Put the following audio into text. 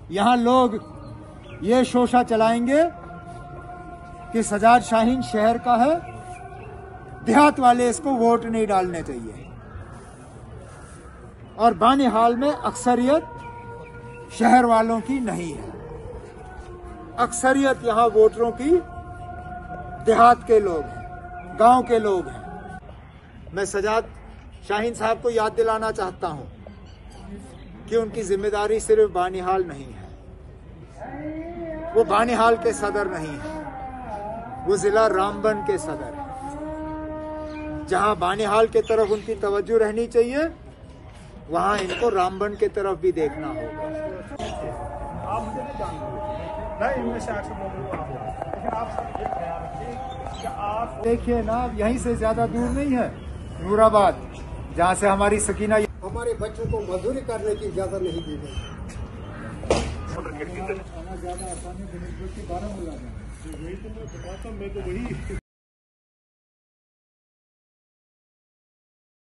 यहाँ लोग ये शोषा चलाएंगे कि सजाद शाहीन शहर का है, देहात वाले इसको वोट नहीं डालने चाहिए। और बानिहाल में अक्सरियत शहर वालों की नहीं है, अक्सरियत यहाँ वोटरों की देहात के लोग हैं, गांव के लोग हैं। मैं सजाद शाहीन साहब को याद दिलाना चाहता हूं कि उनकी जिम्मेदारी सिर्फ बानिहाल नहीं है, वो बानिहाल के सदर नहीं है, वो जिला रामबन के सदर है। जहां बानिहाल के तरफ उनकी तवज्जो रहनी चाहिए, वहां इनको रामबन के तरफ भी देखना होगा। देखिए ना, यहीं से ज्यादा दूर नहीं है नूराबाद, जहाँ से हमारी सकीना, हमारे बच्चों को मजदूरी करने की इजाजत नहीं दी गई। ज्यादा आसानी